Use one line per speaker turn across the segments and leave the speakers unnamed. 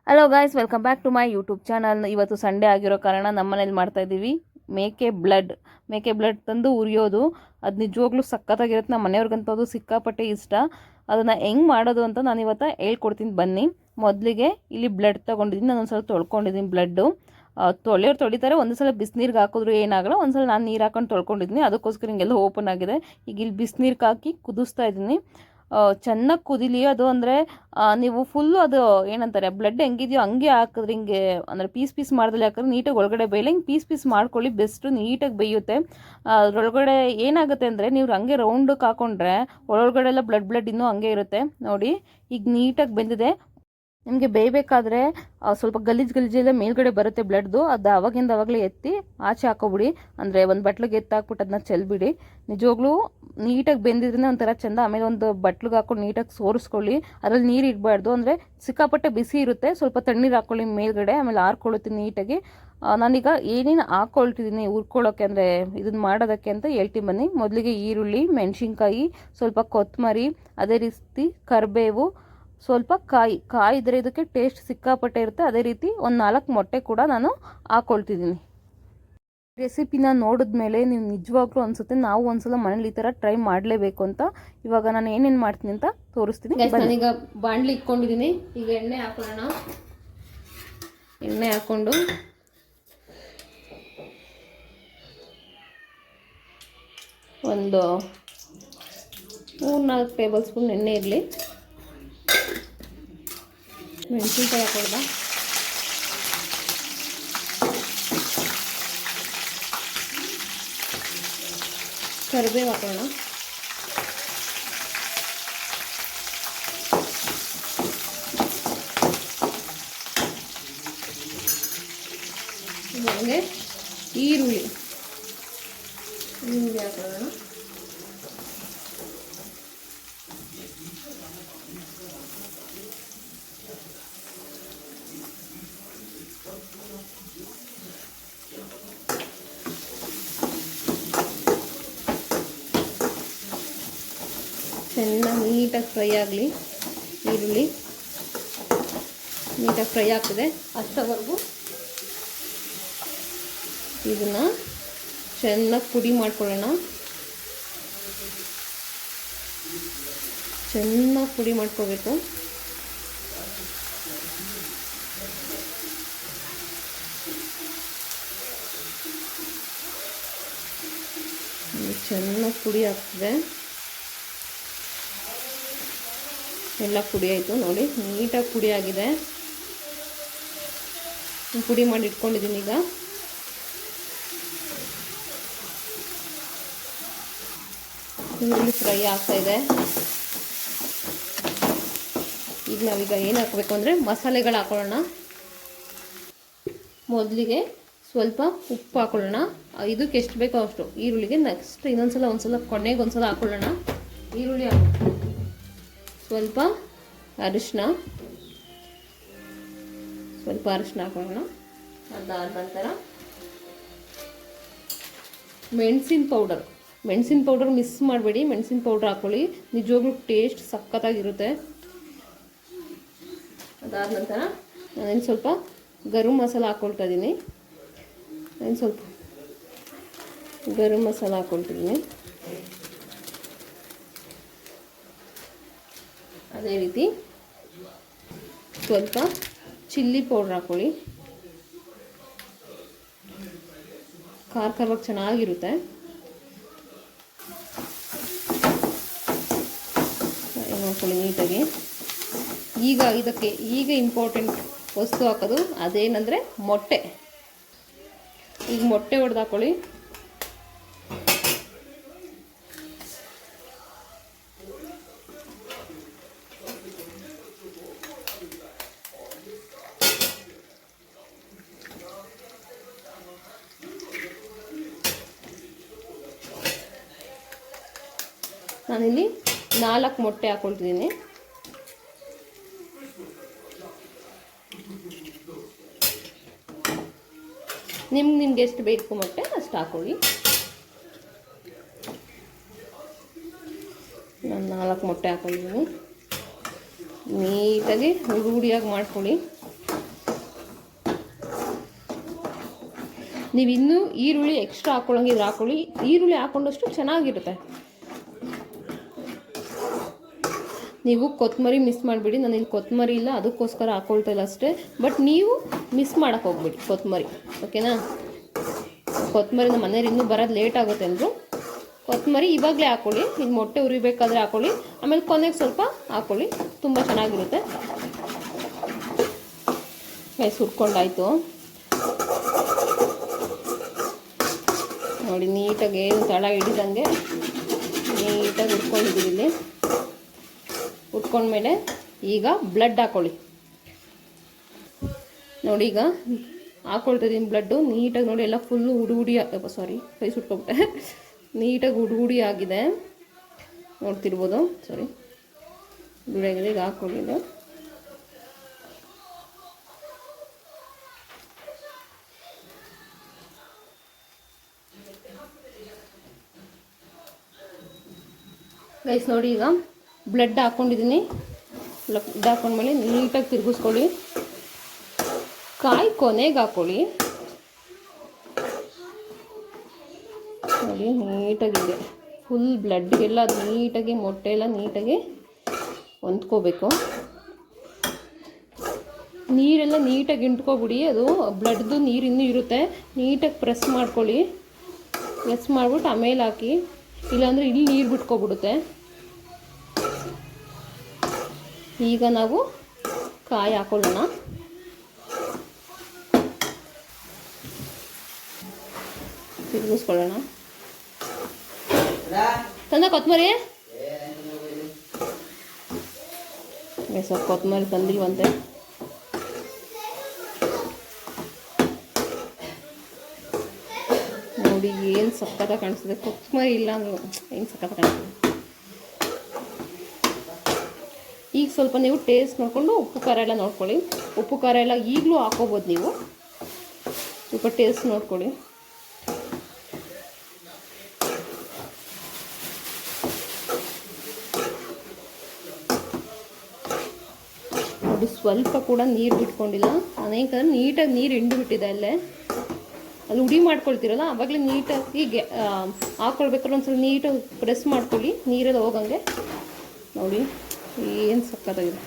Hello guys, welcome back to my YouTube channel. ಇವತ್ತು Sunday ಆಗಿರೋ ಕಾರಣ ನಮ್ಮ ಮನೇಲಿ ಮಾಡ್ತಾಯಿದ್ದೀವಿ ಮೇಕೆ ಬ್ಲಡ್ ತಂದು ಉರಿಯೋದು. ಅದು ನಿಜವಾಗ್ಲೂ ಸಖತ್ತಾಗಿರುತ್ತೆ. ನಮ್ಮ ಮನೆಯವ್ರಿಗಂತೂ ಅದು ಸಿಕ್ಕಾಪಟ್ಟೆ ಇಷ್ಟ. ಅದನ್ನು ಹೆಂಗೆ ಮಾಡೋದು ಅಂತ ನಾನು ಇವತ್ತು ಹೇಳ್ಕೊಡ್ತೀನಿ ಬನ್ನಿ. ಮೊದಲಿಗೆ ಇಲ್ಲಿ ಬ್ಲಡ್ ತೊಗೊಂಡಿದ್ದೀನಿ, ನಾನು ಒಂದ್ಸಲ ತೊಳ್ಕೊಂಡಿದ್ದೀನಿ. ಬ್ಲಡ್ಡು ತೊಳೆಯೋರು ತೊಳಿತಾರೆ, ಒಂದು ಸಲ ಬಿಸಿನೀರಿಗೆ ಹಾಕಿದ್ರು ಏನಾಗಲ್ಲ. ಒಂದು ಸಲ ನಾನು ನೀರು ಹಾಕೊಂಡು ತೊಳ್ಕೊಂಡಿದ್ದೀನಿ, ಅದಕ್ಕೋಸ್ಕರ ಹಿಂಗೆಲ್ಲ ಓಪನ್ ಆಗಿದೆ. ಈಗ ಇಲ್ಲಿ ಬಿಸಿನೀರಿಗೆ ಹಾಕಿ ಕುದಿಸ್ತಾ ಇದ್ದೀನಿ. ಚೆನ್ನಾಗಿ ಕುದಿಲಿ ಅದು. ಅಂದರೆ ನೀವು ಫುಲ್ಲು ಅದು ಏನಂತಾರೆ ಬ್ಲಡ್ ಹೆಂಗಿದೆಯೋ ಹಂಗೆ ಹಾಕಿದ್ರೆ, ಹಿಂಗೆ ಅಂದರೆ ಪೀಸ್ ಮಾಡಿದಲ್ಲಿ ಹಾಕಿದ್ರೆ ನೀಟಾಗಿ ಒಳಗಡೆ ಬೇಯಲ್ಲ. ಹಿಂಗೆ ಪೀಸ್ ಮಾಡ್ಕೊಳ್ಳಿ, ಬೆಸ್ಟು ನೀಟಾಗಿ ಬೇಯುತ್ತೆ. ಅದರೊಳಗಡೆ ಏನಾಗುತ್ತೆ ಅಂದರೆ ನೀವು ಹಂಗೆ ರೌಂಡಕ್ಕೆ ಹಾಕೊಂಡ್ರೆ ಒಳಗಡೆ ಎಲ್ಲ ಬ್ಲಡ್ ಇನ್ನೂ ಹಂಗೆ ಇರುತ್ತೆ. ನೋಡಿ ಈಗ ನೀಟಾಗಿ ಬೆಂದಿದೆ. ನಿಮಗೆ ಬೇಯಬೇಕಾದ್ರೆ ಸ್ವಲ್ಪ ಗಲೀಜೆಲ್ಲ ಮೇಲ್ಗಡೆ ಬರುತ್ತೆ ಬ್ಲಡ್ದು. ಅದು ಅವಾಗಲೇ ಎತ್ತಿ ಆಚೆ ಹಾಕೋಬಿಡಿ. ಅಂದರೆ ಒಂದು ಬಟ್ಲಿಗೆ ಎತ್ತಾಕ್ಬಿಟ್ಟು ಅದನ್ನ ಚೆಲ್ಬಿಡಿ. ನಿಜವಾಗ್ಲೂ ನೀಟಾಗಿ ಬೆಂದಿದ್ರೆ ಒಂಥರ ಚೆಂದ. ಆಮೇಲೆ ಒಂದು ಬಟ್ಲಿಗೆ ಹಾಕೊಂಡು ನೀಟಾಗಿ ಸೋರಿಸ್ಕೊಳ್ಳಿ. ಅದರಲ್ಲಿ ನೀರು ಇಡಬಾರ್ದು, ಅಂದರೆ ಸಿಕ್ಕಾಪಟ್ಟೆ ಬಿಸಿ ಇರುತ್ತೆ. ಸ್ವಲ್ಪ ತಣ್ಣೀರು ಹಾಕ್ಕೊಳ್ಳಿ ಮೇಲ್ಗಡೆ, ಆಮೇಲೆ ಆರ್ಕೊಳ್ಳುತ್ತೆ ನೀಟಾಗಿ. ನಾನೀಗ ಏನೇನು ಹಾಕ್ಕೊಳ್ತಿದ್ದೀನಿ ಹುರ್ಕೊಳ್ಳೋಕ್ಕೆ, ಅಂದರೆ ಇದನ್ನು ಮಾಡೋದಕ್ಕೆ ಅಂತ ಹೇಳ್ತೀನಿ ಬನ್ನಿ. ಮೊದಲಿಗೆ ಈರುಳ್ಳಿ, ಮೆಣಸಿನ್ಕಾಯಿ, ಸ್ವಲ್ಪ ಕೊತ್ತಂಬರಿ, ಅದೇ ರೀತಿ ಕರಿಬೇವು, ಸ್ವಲ್ಪ ಕಾಯಿ ಇದ್ದರೆ ಇದಕ್ಕೆ ಟೇಸ್ಟ್ ಸಿಕ್ಕಾಪಟ್ಟೆ ಇರುತ್ತೆ. ಅದೇ ರೀತಿ ಒಂದು 4 ಮೊಟ್ಟೆ ಕೂಡ ನಾನು ಹಾಕ್ಕೊಳ್ತಿದ್ದೀನಿ. ರೆಸಿಪಿನ ನೋಡಿದ್ಮೇಲೆ ನೀವು ನಿಜವಾಗ್ಲೂ ಅನಿಸುತ್ತೆ ನಾವು ಒಂದ್ಸಲ ಮನೇಲಿ ಈ ಥರ ಟ್ರೈ ಮಾಡಲೇಬೇಕು ಅಂತ. ಇವಾಗ ನಾನು ಏನೇನು ಮಾಡ್ತೀನಿ ಅಂತ ತೋರಿಸ್ತೀನಿ. ನಾನೀಗ ಬಾಣಲಿ ಇಟ್ಕೊಂಡಿದ್ದೀನಿ. ಈಗ ಎಣ್ಣೆ ಹಾಕೊಳ್ಳೋಣ. ಎಣ್ಣೆ ಹಾಕ್ಕೊಂಡು ಒಂದು 3-4 ಟೇಬಲ್ ಸ್ಪೂನ್ ಎಣ್ಣೆ ಇರಲಿ. ಮೆಣಸಿನ್ಕಾಯಿ ಹಾಕೊಳ್ದ, ಕರಿಬೇವು ಹಾಕೋಣ, ಹಾಗೆ ಈರುಳ್ಳಿ ಹಾಕೋಣ. ಚೆನ್ನಾಗಿ ನೀಟಾಗಿ ಫ್ರೈ ಆಗಲಿ. ಈರುಳ್ಳಿ ನೀಟಾಗಿ ಫ್ರೈ ಆಗ್ತದೆ ಅಷ್ಟವರೆಗೂ ಇದನ್ನು ಚೆನ್ನಾಗಿ ಪುಡಿ ಮಾಡ್ಕೊಳ್ಳೋಣ. ಚೆನ್ನಾಗಿ ಪುಡಿ ಮಾಡ್ಕೋಬೇಕು. ಚೆನ್ನಾಗಿ ಪುಡಿ ಆಗ್ತದೆ. ಎಲ್ಲ ಪುಡಿ ಆಯಿತು ನೋಡಿ, ನೀಟಾಗಿ ಪುಡಿ ಆಗಿದೆ. ಪುಡಿ ಮಾಡಿ ಇಟ್ಕೊಂಡಿದ್ದೀನಿ. ಈಗ ಈರುಳ್ಳಿ ಫ್ರೈ ಆಗ್ತಾಯಿದೆ. ಈಗ ನಾವೀಗ ಏನು ಹಾಕಬೇಕು ಅಂದರೆ ಮಸಾಲೆಗಳು ಹಾಕೊಳ್ಳೋಣ. ಮೊದಲಿಗೆ ಸ್ವಲ್ಪ ಉಪ್ಪು ಹಾಕೊಳ್ಳೋಣ. ಇದಕ್ಕೆ ಎಷ್ಟು ಬೇಕೋ ಅಷ್ಟು ಈರುಳ್ಳಿಗೆ. ನೆಕ್ಸ್ಟ್ ಒಂದ್ಸಲ ಕೊನೆಗೆ ಒಂದ್ಸಲ ಹಾಕೊಳ್ಳೋಣ. ಈರುಳ್ಳಿ ಸ್ವಲ್ಪ ಅರಿಶಿನ ಹಾಕೊಳ್ಳೋಣ. ಅದಾದ ನಂತರ ಮೆಣಸಿನ ಪೌಡರ್ ಮಿಸ್ ಮಾಡಬೇಡಿ. ಮೆಣಸಿನ ಪೌಡ್ರ್ ಹಾಕ್ಕೊಳ್ಳಿ, ನಿಜವಾಗ್ಲೂ ಟೇಸ್ಟ್ ಸಖತ್ತಾಗಿರುತ್ತೆ. ಅದಾದ ನಂತರ ನಾನೇನು ಸ್ವಲ್ಪ ಗರಂ ಮಸಾಲ ಹಾಕ್ಕೊಳ್ತಾ ಇದ್ದೀನಿ. ಅದೇ ರೀತಿ ಸ್ವಲ್ಪ ಚಿಲ್ಲಿ ಪೌಡ್ರ್ ಹಾಕ್ಕೊಳ್ಳಿ. ಖಾರವಾಗಿ ಚೆನ್ನಾಗಿರುತ್ತೆ. ನೋಡ್ಕೊಳ್ಳಿ ನೀಟಾಗಿ. ಈಗ ಇಂಪಾರ್ಟೆಂಟ್ ವಸ್ತು ಹಾಕೋದು ಅದೇನೆಂದರೆ ಮೊಟ್ಟೆ. ಈಗ ಮೊಟ್ಟೆ ಹೊಡೆದು ಹಾಕ್ಕೊಳ್ಳಿ. ನಾನಿಲ್ಲಿ 4 ಮೊಟ್ಟೆ ಹಾಕ್ಕೊಳ್ತಿದ್ದೀನಿ. ನಿಮ್ಗೆ ಎಷ್ಟು ಬೇಕು ಮೊಟ್ಟೆ ಅಷ್ಟು ಹಾಕೊಳ್ಳಿ. ನಾನು 4 ಮೊಟ್ಟೆ ಹಾಕ್ಕೊಂಡಿದ್ದೀನಿ. ನೀಟಾಗಿ ರೂಢಿಯಾಗಿ ಮಾಡ್ಕೊಳ್ಳಿ. ನೀವು ಇನ್ನೂ ಈರುಳ್ಳಿ ಎಕ್ಸ್ಟ್ರಾ ಹಾಕ್ಕೊಳ್ಳೋಂಗಿದ್ರೆ ಹಾಕ್ಕೊಳ್ಳಿ, ಈರುಳ್ಳಿ ಹಾಕ್ಕೊಂಡಷ್ಟು ಚೆನ್ನಾಗಿರುತ್ತೆ. ನೀವು ಕೊತ್ತಂಬರಿ ಮಿಸ್ ಮಾಡಿಬಿಡಿ, ನಾನು ಇಲ್ಲಿ ಕೊತ್ತಂಬರಿ ಇಲ್ಲ ಅದಕ್ಕೋಸ್ಕರ ಹಾಕ್ಕೊಳ್ತಾ ಇಲ್ಲ ಅಷ್ಟೇ. ಬಟ್ ನೀವು ಮಿಸ್ ಮಾಡೋಕ್ಕೆ ಹೋಗ್ಬಿಡಿ ಕೊತ್ತಂಬರಿ, ಓಕೆನಾ. ಕೊತ್ತಂಬರಿ ನಮ್ಮ ಮನೇಲಿ ಇನ್ನೂ ಬರೋದು ಲೇಟ್ ಆಗುತ್ತೆ ಅಂದರು. ಕೊತ್ತಂಬರಿ ಇವಾಗಲೇ ಹಾಕ್ಕೊಳ್ಳಿ, ಇನ್ನು ಮೊಟ್ಟೆ ಉರಿಬೇಕಾದ್ರೆ ಹಾಕ್ಕೊಳ್ಳಿ, ಆಮೇಲೆ ಕೊನೆಗೆ ಸ್ವಲ್ಪ ಹಾಕ್ಕೊಳ್ಳಿ, ತುಂಬ ಚೆನ್ನಾಗಿರುತ್ತೆ. ಸುಟ್ಕೊಂಡಾಯಿತು ನೋಡಿ, ನೀಟಾಗಿ ಏನು ತಳ ಹಿಡಿದಂಗೆ ನೀಟಾಗಿ ಉಟ್ಕೊಂಡಿದ್ದೀವಿ. ಇಲ್ಲಿ ಉಟ್ಕೊಂಡ್ಮೇಲೆ ಈಗ ಬ್ಲಡ್ ಹಾಕ್ಕೊಳ್ಳಿ ನೋಡಿ. ಈಗ ಹಾಕ್ಕೊಳ್ತಿದ್ದೀನಿ ಬ್ಲಡ್ಡು ನೀಟಾಗಿ ನೋಡಿ, ಎಲ್ಲ ಫುಲ್ಲು ಹುಡಿ ಸಾರಿ ಕೈ ಸುಟ್ಕೊಬಿಟ್ಟೆ, ನೀಟಾಗಿ ಹುಡಿ ಆಗಿದೆ ನೋಡ್ತಿರ್ಬೋದು. ಸಾರಿ ಹುಡಿ ಆಗಿದೆ. ಈಗ ಹಾಕ್ಕೊಂಡಿದ್ದು ಗೈಸ್ ನೋಡಿ, ಈಗ ಬ್ಲಡ್ ಹಾಕ್ಕೊಂಡಿದ್ದೀನಿ. ಬ್ಲಡ್ ಹಾಕ್ಕೊಂಡ್ಮೇಲೆ ನೀಟಾಗಿ ತಿರುಗಿಸ್ಕೊಳ್ಳಿ. ಕಾಯಿ ಕೊನೆಗೆ ಹಾಕ್ಕೊಳ್ಳಿ ನೋಡಿ, ನೀಟಾಗಿದೆ ಫುಲ್ ಬ್ಲಡ್ಗೆಲ್ಲ ಅದು ನೀಟಾಗಿ ಮೊಟ್ಟೆ ಎಲ್ಲ ನೀಟಾಗಿ ಹೊಂದ್ಕೋಬೇಕು. ನೀರೆಲ್ಲ ನೀಟಾಗಿ ಇಂಟ್ಕೊಬಿಡಿ, ಅದು ಬ್ಲಡ್ದು ನೀರು ಇನ್ನೂ ಇರುತ್ತೆ. ನೀಟಾಗಿ ಪ್ರೆಸ್ ಮಾಡ್ಕೊಳ್ಳಿ, ಪ್ರೆಸ್ ಮಾಡಿಬಿಟ್ಟು ಆಮೇಲೆ ಹಾಕಿ, ಇಲ್ಲಾಂದರೆ ಇಲ್ಲಿ ನೀರು ಬಿಟ್ಕೊಬಿಡುತ್ತೆ. ಈಗ ನಾವು ಕಾಯಿ ಹಾಕೊಳ್ಳೋಣ. ತಿರುಗಿಸ್ಕೊಳ್ಳೋಣ. ತಂದ ಕೊತ್ತಂಬರಿ ಸ್ವಲ್ಪ ಕೊತ್ತಂಬರಿ ತಂದಿಲ್ವಂತೆ. ನೋಡಿ ಏನು ಸಕ್ಕತ್ತಾಗಿ ಕಾಣಿಸ್ತದೆ, ಕೊತ್ತಂಬರಿ ಇಲ್ಲ ಅಂದ್ರೆ ಏನು ಸಕ್ಕತ್ತಾಗಿ ಕಾಣಿಸ್ತದೆ. ಈಗ ಸ್ವಲ್ಪ ನೀವು ಟೇಸ್ಟ್ ನೋಡಿಕೊಂಡು ಉಪ್ಪು ಖಾರ ಎಲ್ಲ ನೋಡ್ಕೊಳ್ಳಿ. ಉಪ್ಪು ಖಾರ ಎಲ್ಲ ಈಗಲೂ ಹಾಕೋಬೋದು ನೀವು, ಸ್ವಲ್ಪ ಟೇಸ್ಟ್ ನೋಡ್ಕೊಳ್ಳಿ. ನೋಡಿ ಸ್ವಲ್ಪ ಕೂಡ ನೀರು ಬಿಟ್ಕೊಂಡಿಲ್ಲ ಅನೇಕಂದ್ರೆ ನೀಟಾಗಿ ನೀರು ಹಿಂಡು ಬಿಟ್ಟಿದೆ. ಅಲ್ಲೇ ಅಲ್ಲಿ ಹುಡಿ ಮಾಡ್ಕೊಳ್ತೀರಲ್ಲ ಆವಾಗಲೇ ನೀಟಾಗಿ ಹಾಕ್ಕೊಳ್ಬೇಕಾದ್ರೆ ಒಂದ್ಸಲ ನೀಟಾಗಿ ಪ್ರೆಸ್ ಮಾಡ್ಕೊಳ್ಳಿ, ನೀರೆಲ್ಲ ಹೋಗಂಗೆ. ನೋಡಿ ಏನು ಸಕ್ಕತ್ತಾಗಿದೆ.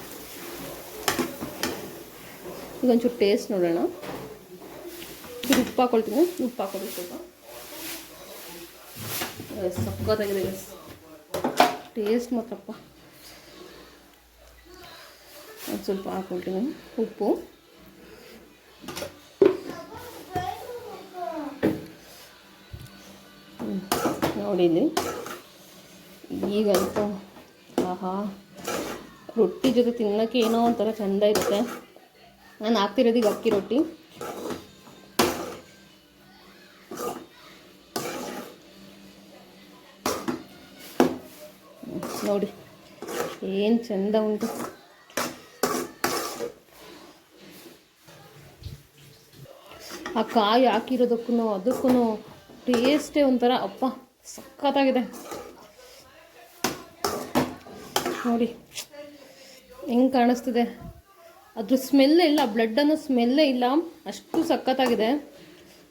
ಈಗ ಒಂಚೂರು ಟೇಸ್ಟ್ ನೋಡೋಣ. ಇದು ಉಪ್ಪು ಹಾಕ್ಕೊಳ್ತೀನಿ, ಉಪ್ಪು ಹಾಕೋಬೇಕು ಸ್ವಲ್ಪ. ಸಕ್ಕತ್ತಾಗಿದೆ ಟೇಸ್ಟ್ ಮಾತ್ರಪ್ಪ. ಒಂದು ಸ್ವಲ್ಪ ಹಾಕ್ಕೊಳ್ತೀನಿ ಉಪ್ಪು. ನೋಡಿಲ್ಲಿ ಈಗಂತೂ ಆಹಾ, ರೊಟ್ಟಿ ಜೊತೆ ತಿನ್ನೋಕ್ಕೆ ಏನೋ ಒಂಥರ ಚೆಂದ ಇರುತ್ತೆ. ನಾನು ಹಾಕ್ತಿರೋದು ಈಗ ಅಕ್ಕಿ ರೊಟ್ಟಿ. ನೋಡಿ ಏನು ಚೆಂದ ಉಂಟು. ಆ ಕಾಯಿ ಹಾಕಿರೋದಕ್ಕೂ ಅದಕ್ಕೂ ಟೇಸ್ಟೇ ಒಂಥರ ಅಪ್ಪ ಸಕ್ಕತ್ತಾಗಿದೆ. ನೋಡಿ ಹೆಂಗೆ ಕಾಣಿಸ್ತಿದೆ, ಅದ್ರ ಸ್ಮೆಲ್ಲೇ ಇಲ್ಲ, ಬ್ಲಡ್ ಅನ್ನೋ ಸ್ಮೆಲ್ಲೇ ಇಲ್ಲ, ಅಷ್ಟು ಸಕ್ಕತ್ತಾಗಿದೆ.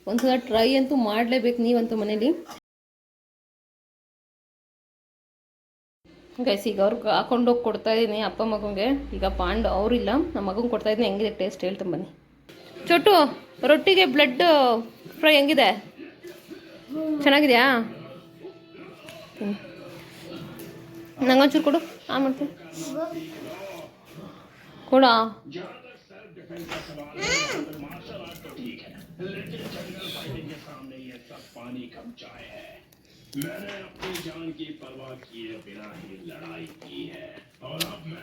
ಒಂದ್ಸಲ ಟ್ರೈ ಅಂತೂ ಮಾಡಲೇಬೇಕು ನೀವಂತೂ ಮನೇಲಿ. ಗೈಸ್ ಈಗ ಅವ್ರಿಗೆ ಹಾಕೊಂಡೋಗಿ ಕೊಡ್ತಾಯಿದ್ದೀನಿ ಅಪ್ಪ ಮಗನಿಗೆ. ಈಗ ಪಾಂಡು ಅವರಿಲ್ಲ, ನಮ್ಮ ಮಗನಿಗೆ ಕೊಡ್ತಾಯಿದ್ದೀನಿ. ಹೆಂಗಿದೆ ಟೇಸ್ಟ್ ಹೇಳ್ತೀನಿ ಬನ್ನಿ. ಚೊಟ್ಟು ರೊಟ್ಟಿಗೆ ಬ್ಲಡ್ ಫ್ರೈ ಹೆಂಗಿದೆ? ಚೆನ್ನಾಗಿದೆಯಾ? ನಂಗೊಂಚೂರು ಕೊಡು, ಮಾಡ್ತೀನಿ ಕೊಡ. मैंने अपनी जान की परवाह किए बिना ही लड़ाई की है और अब मैं